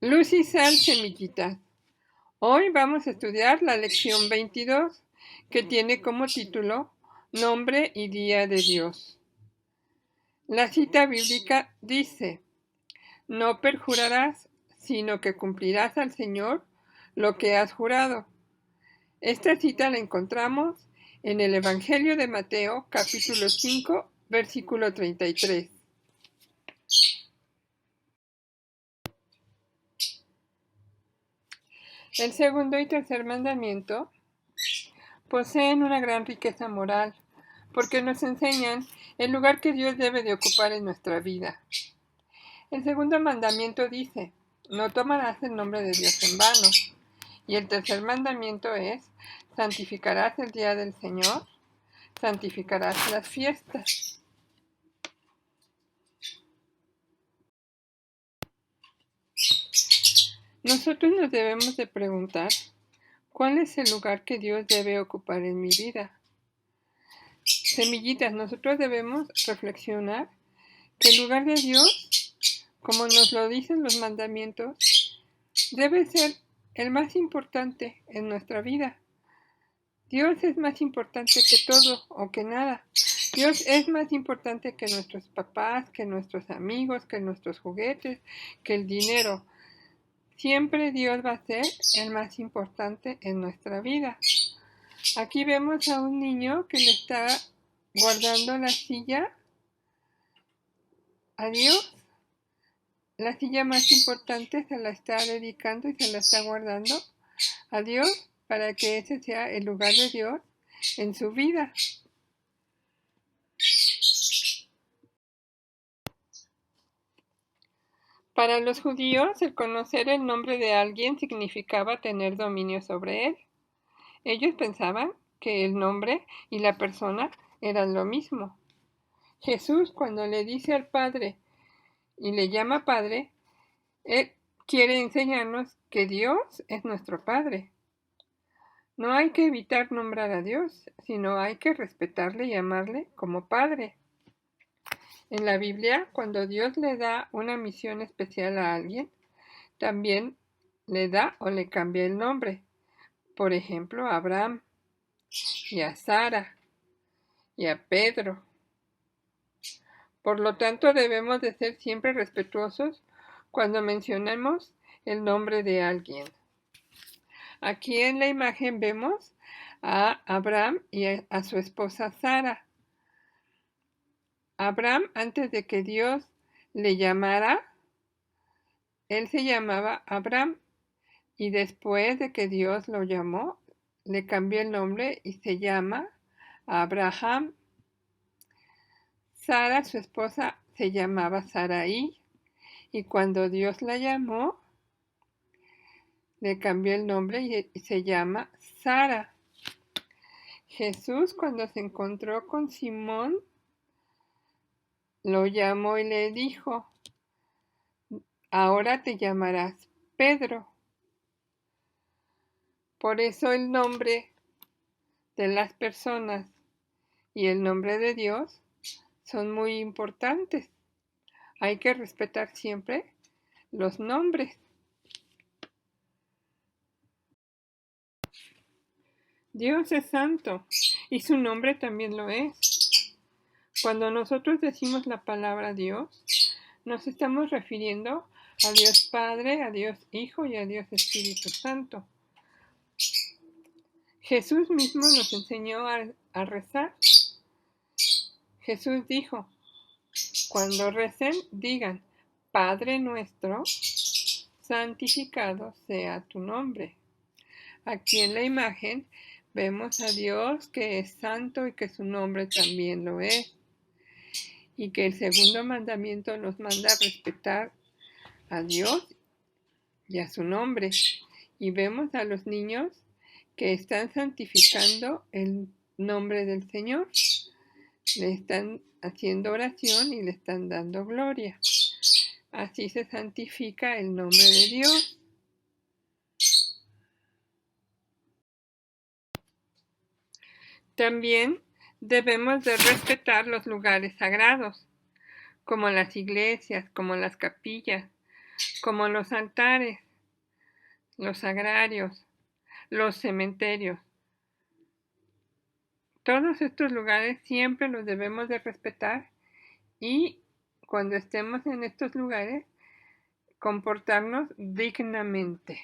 Luz y sal, semillitas. Hoy vamos a estudiar la lección 22, que tiene como título Nombre y Día de Dios. La cita bíblica dice: no perjurarás, sino que cumplirás al Señor lo que has jurado. Esta cita la encontramos en el Evangelio de Mateo, capítulo 5, versículo 33. El segundo y tercer mandamiento poseen una gran riqueza moral, porque nos enseñan el lugar que Dios debe de ocupar en nuestra vida. El segundo mandamiento dice: no tomarás el nombre de Dios en vano. Y el tercer mandamiento es: santificarás el día del Señor, santificarás las fiestas. Nosotros nos debemos de preguntar: ¿cuál es el lugar que Dios debe ocupar en mi vida? Semillitas, nosotros debemos reflexionar que el lugar de Dios, como nos lo dicen los mandamientos, debe ser el más importante en nuestra vida. Dios es más importante que todo o que nada. Dios es más importante que nuestros papás, que nuestros amigos, que nuestros juguetes, que el dinero. Siempre Dios va a ser el más importante en nuestra vida. Aquí vemos a un niño que le está guardando la silla a Dios. La silla más importante se la está dedicando y se la está guardando a Dios para que ese sea el lugar de Dios en su vida. Para los judíos, el conocer el nombre de alguien significaba tener dominio sobre él. Ellos pensaban que el nombre y la persona eran lo mismo. Jesús, cuando le dice al Padre y le llama Padre, él quiere enseñarnos que Dios es nuestro Padre. No hay que evitar nombrar a Dios, sino hay que respetarle y amarle como Padre. En la Biblia, cuando Dios le da una misión especial a alguien, también le da o le cambia el nombre. Por ejemplo, a Abraham, y a Sara, y a Pedro. Por lo tanto, debemos de ser siempre respetuosos cuando mencionemos el nombre de alguien. Aquí en la imagen vemos a Abraham y a su esposa Sara. Abraham, antes de que Dios le llamara, él se llamaba Abraham, y después de que Dios lo llamó, le cambió el nombre y se llama Abraham. Sara, su esposa, se llamaba Sarai, y cuando Dios la llamó, le cambió el nombre y se llama Sara. Jesús, cuando se encontró con Simón, lo llamó y le dijo: ahora te llamarás Pedro. Por eso el nombre de las personas y el nombre de Dios son muy importantes. Hay que respetar siempre los nombres. Dios es santo y su nombre también lo es. Cuando nosotros decimos la palabra Dios, nos estamos refiriendo a Dios Padre, a Dios Hijo y a Dios Espíritu Santo. Jesús mismo nos enseñó a rezar. Jesús dijo: cuando recen, digan: Padre nuestro, santificado sea tu nombre. Aquí en la imagen vemos a Dios que es santo y que su nombre también lo es. Y que el segundo mandamiento nos manda a respetar a Dios y a su nombre. Y vemos a los niños que están santificando el nombre del Señor. Le están haciendo oración y le están dando gloria. Así se santifica el nombre de Dios. También debemos de respetar los lugares sagrados, como las iglesias, como las capillas, como los altares, los sagrarios, los cementerios. Todos estos lugares siempre los debemos de respetar y cuando estemos en estos lugares, comportarnos dignamente.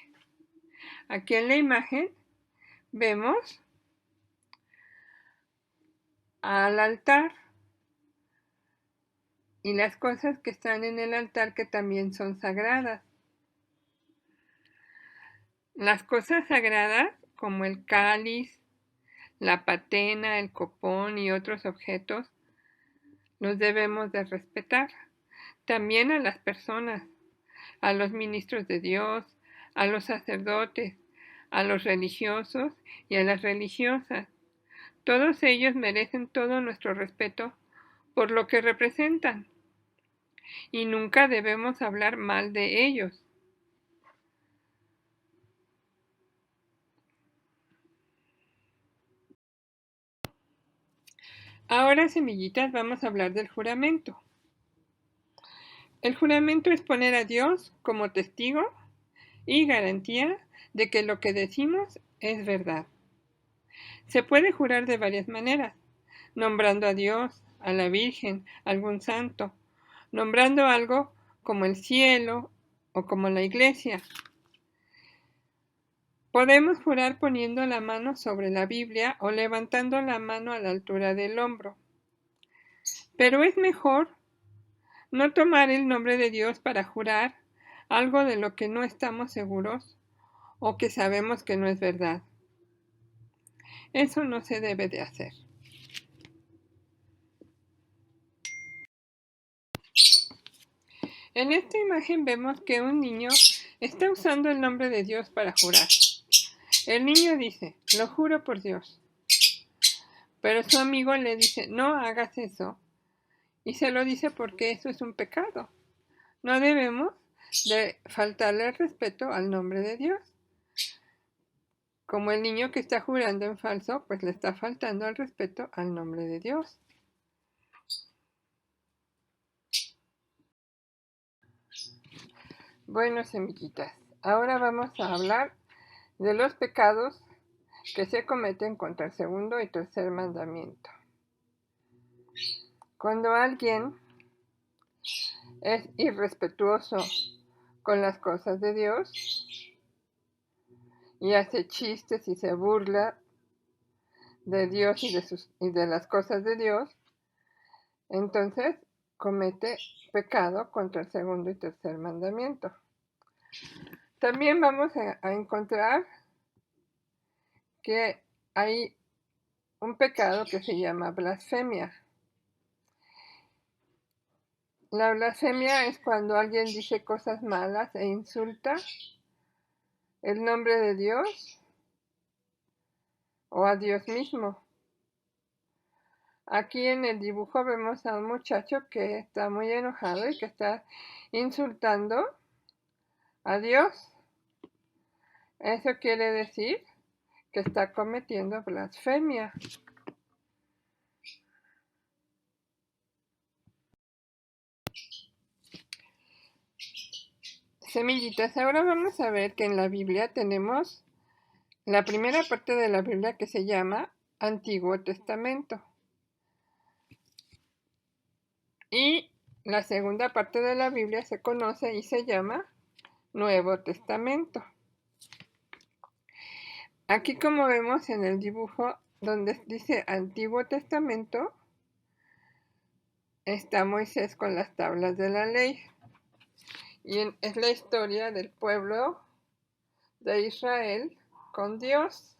Aquí en la imagen vemos al altar y las cosas que están en el altar que también son sagradas. Las cosas sagradas, como el cáliz, la patena, el copón y otros objetos, los debemos de respetar. También a las personas, a los ministros de Dios, a los sacerdotes, a los religiosos y a las religiosas. Todos ellos merecen todo nuestro respeto por lo que representan y nunca debemos hablar mal de ellos. Ahora, semillitas, vamos a hablar del juramento. El juramento es poner a Dios como testigo y garantía de que lo que decimos es verdad. Se puede jurar de varias maneras, nombrando a Dios, a la Virgen, a algún santo, nombrando algo como el cielo o como la iglesia. Podemos jurar poniendo la mano sobre la Biblia o levantando la mano a la altura del hombro. Pero es mejor no tomar el nombre de Dios para jurar algo de lo que no estamos seguros o que sabemos que no es verdad. Eso no se debe de hacer. En esta imagen vemos que un niño está usando el nombre de Dios para jurar. El niño dice, lo juro por Dios. Pero su amigo le dice, no hagas eso. Y se lo dice porque eso es un pecado. No debemos de faltarle el respeto al nombre de Dios. Como el niño que está jurando en falso, pues le está faltando el respeto al nombre de Dios. Bueno, semillitas, ahora vamos a hablar de los pecados que se cometen contra el segundo y tercer mandamiento. Cuando alguien es irrespetuoso con las cosas de Dios y hace chistes y se burla de Dios y de las cosas de Dios, entonces comete pecado contra el segundo y tercer mandamiento. También vamos a encontrar que hay un pecado que se llama blasfemia. La blasfemia es cuando alguien dice cosas malas e insulta el nombre de Dios o a Dios mismo. Aquí en el dibujo vemos a un muchacho que está muy enojado y que está insultando a Dios. Eso quiere decir que está cometiendo blasfemia. Semillitas, ahora vamos a ver que en la Biblia tenemos la primera parte de la Biblia que se llama Antiguo Testamento. Y la segunda parte de la Biblia se conoce y se llama Nuevo Testamento. Aquí, como vemos en el dibujo donde dice Antiguo Testamento, está Moisés con las tablas de la ley. Y es la historia del pueblo de Israel con Dios.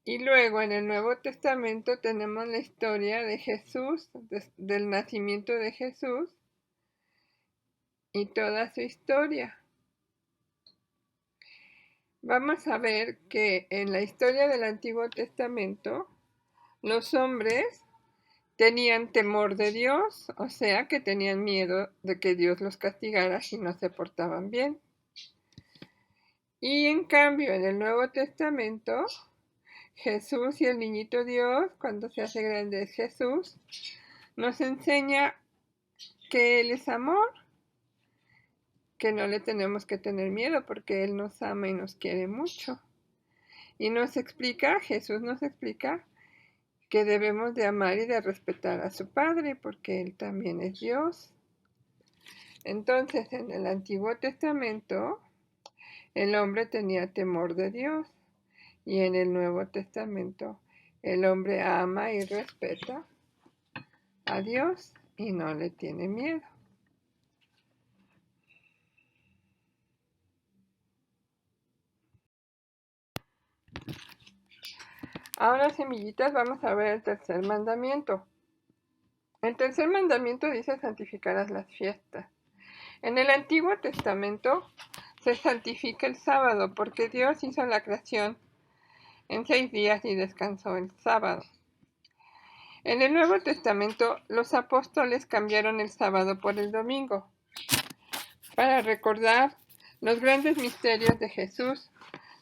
Y luego en el Nuevo Testamento tenemos la historia de Jesús, del nacimiento de Jesús y toda su historia. Vamos a ver que en la historia del Antiguo Testamento los hombres tenían temor de Dios, o sea que tenían miedo de que Dios los castigara si no se portaban bien. Y en cambio en el Nuevo Testamento, Jesús y el niñito Dios, cuando se hace grande es Jesús, nos enseña que Él es amor que no le tenemos que tener miedo porque Él nos ama y nos quiere mucho. Y Jesús nos explica que debemos de amar y de respetar a su Padre porque Él también es Dios. Entonces, en el Antiguo Testamento, el hombre tenía temor de Dios y en el Nuevo Testamento, el hombre ama y respeta a Dios y no le tiene miedo. Ahora, semillitas, vamos a ver el tercer mandamiento. El tercer mandamiento dice: santificarás las fiestas. En el Antiguo Testamento se santifica el sábado porque Dios hizo la creación en 6 días y descansó el sábado. En el Nuevo Testamento, los apóstoles cambiaron el sábado por el domingo para recordar los grandes misterios de Jesús,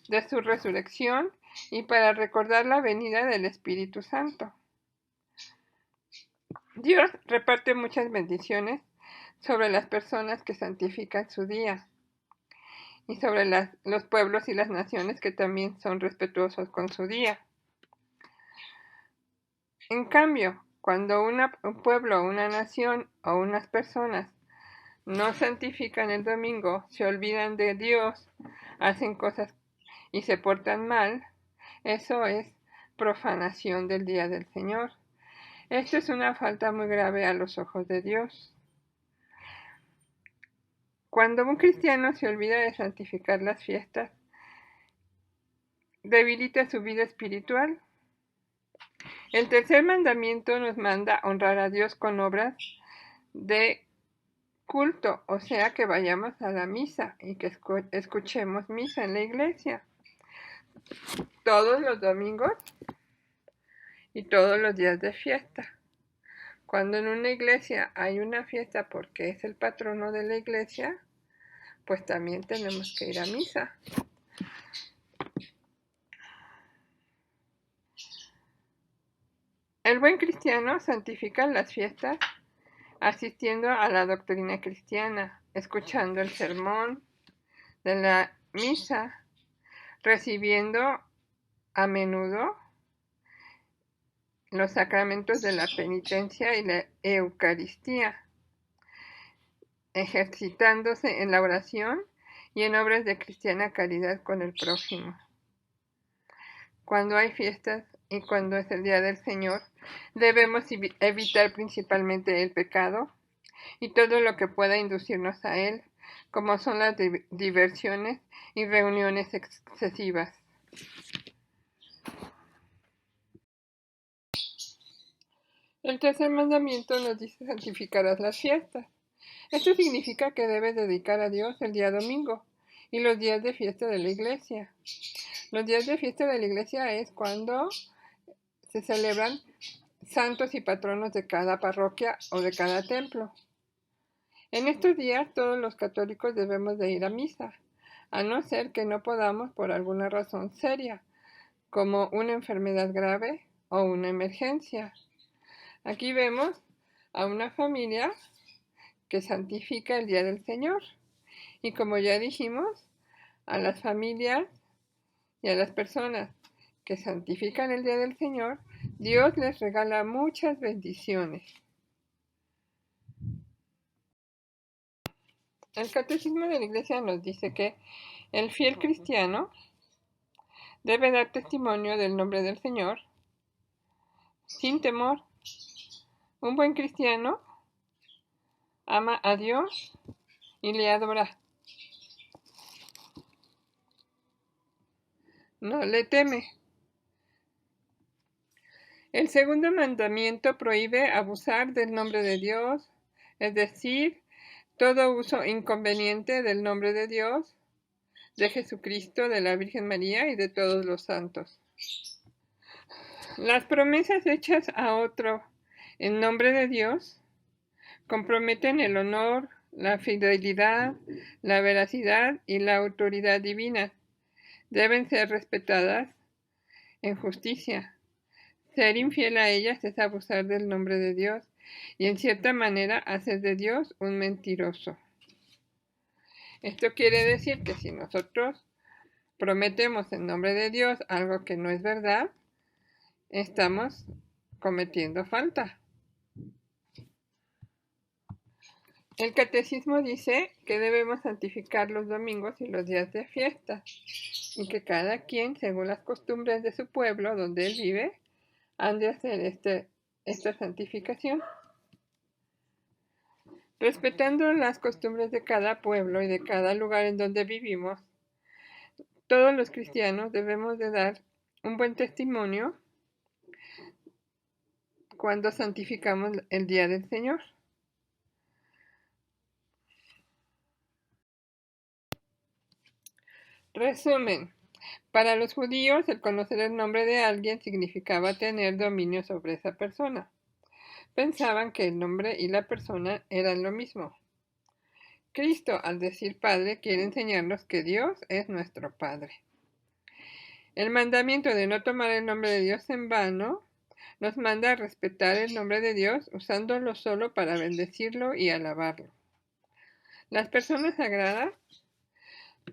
de su resurrección y para recordar la venida del Espíritu Santo. Dios reparte muchas bendiciones sobre las personas que santifican su día y sobre los pueblos y las naciones que también son respetuosos con su día. En cambio, cuando un pueblo, una nación o unas personas no santifican el domingo, se olvidan de Dios, hacen cosas y se portan mal, eso es profanación del día del Señor. Esto es una falta muy grave a los ojos de Dios. Cuando un cristiano se olvida de santificar las fiestas, debilita su vida espiritual. El tercer mandamiento nos manda honrar a Dios con obras de culto, o sea que vayamos a la misa y que escuchemos misa en la iglesia todos los domingos y todos los días de fiesta. Cuando en una iglesia hay una fiesta porque es el patrono de la iglesia, pues también tenemos que ir a misa. El buen cristiano santifica las fiestas asistiendo a la doctrina cristiana, escuchando el sermón de la misa, recibiendo a menudo los sacramentos de la penitencia y la Eucaristía, ejercitándose en la oración y en obras de cristiana caridad con el prójimo. Cuando hay fiestas y cuando es el día del Señor, debemos evitar principalmente el pecado y todo lo que pueda inducirnos a él, como son las diversiones y reuniones excesivas. El tercer mandamiento nos dice: santificarás las fiestas. Esto significa que debes dedicar a Dios el día domingo y los días de fiesta de la iglesia. Los días de fiesta de la iglesia es cuando se celebran santos y patronos de cada parroquia o de cada templo. En estos días todos los católicos debemos de ir a misa, a no ser que no podamos por alguna razón seria, como una enfermedad grave o una emergencia. Aquí vemos a una familia que santifica el día del Señor. Y como ya dijimos, a las familias y a las personas que santifican el día del Señor, Dios les regala muchas bendiciones. El Catecismo de la Iglesia nos dice que el fiel cristiano debe dar testimonio del nombre del Señor sin temor. Un buen cristiano ama a Dios y le adora. No le teme. El segundo mandamiento prohíbe abusar del nombre de Dios, es decir, todo uso inconveniente del nombre de Dios, de Jesucristo, de la Virgen María y de todos los santos. Las promesas hechas a otro en nombre de Dios comprometen el honor, la fidelidad, la veracidad y la autoridad divina. Deben ser respetadas en justicia. Ser infiel a ellas es abusar del nombre de Dios y en cierta manera hacer de Dios un mentiroso. Esto quiere decir que si nosotros prometemos en nombre de Dios algo que no es verdad, estamos cometiendo falta. El catecismo dice que debemos santificar los domingos y los días de fiesta, y que cada quien, según las costumbres de su pueblo donde él vive, han de hacer esta santificación. Respetando las costumbres de cada pueblo y de cada lugar en donde vivimos, todos los cristianos debemos de dar un buen testimonio cuando santificamos el día del Señor. Resumen. Para los judíos, el conocer el nombre de alguien significaba tener dominio sobre esa persona. Pensaban que el nombre y la persona eran lo mismo. Cristo, al decir Padre, quiere enseñarnos que Dios es nuestro Padre. El mandamiento de no tomar el nombre de Dios en vano nos manda a respetar el nombre de Dios usándolo solo para bendecirlo y alabarlo. Las personas sagradas,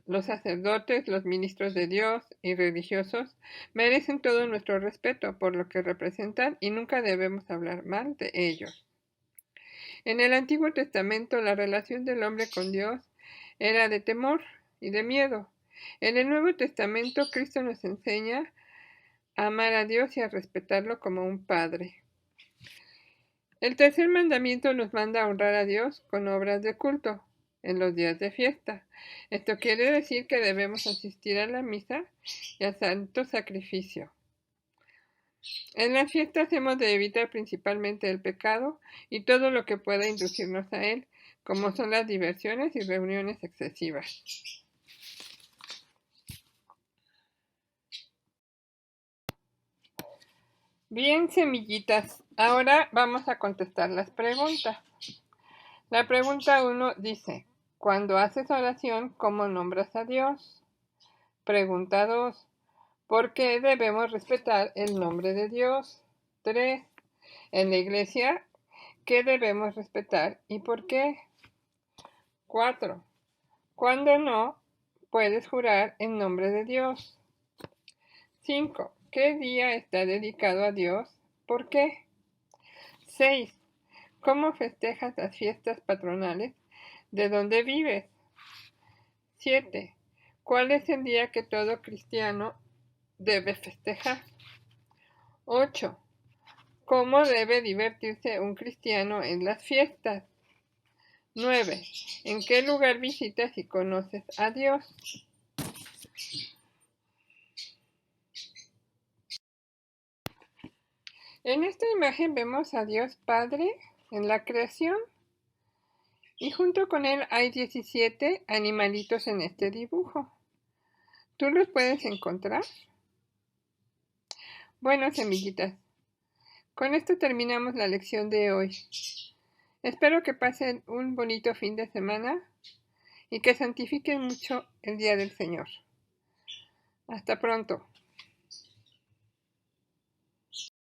los sacerdotes, los ministros de Dios y religiosos merecen todo nuestro respeto por lo que representan y nunca debemos hablar mal de ellos. En el Antiguo Testamento la relación del hombre con Dios era de temor y de miedo. En el Nuevo Testamento Cristo nos enseña a amar a Dios y a respetarlo como un Padre. El tercer mandamiento nos manda a honrar a Dios con obras de culto en los días de fiesta. Esto quiere decir que debemos asistir a la misa y al santo sacrificio. En las fiestas hemos de evitar principalmente el pecado y todo lo que pueda inducirnos a él, como son las diversiones y reuniones excesivas. Bien, semillitas, ahora vamos a contestar las preguntas. La pregunta 1 dice, cuando haces oración, ¿cómo nombras a Dios? Pregunta 2, ¿por qué debemos respetar el nombre de Dios? 3, en la iglesia, ¿qué debemos respetar y por qué? 4, ¿cuándo no puedes jurar en nombre de Dios? 5, ¿qué día está dedicado a Dios? ¿Por qué? 6, ¿cómo festejas las fiestas patronales de donde vives? 7, ¿cuál es el día que todo cristiano debe festejar? 8, ¿cómo debe divertirse un cristiano en las fiestas? 9, ¿en qué lugar visitas y conoces a Dios? En esta imagen vemos a Dios Padre en la creación y junto con él hay 17 animalitos en este dibujo. ¿Tú los puedes encontrar? Bueno, semillitas, con esto terminamos la lección de hoy. Espero que pasen un bonito fin de semana y que santifiquen mucho el día del Señor. Hasta pronto.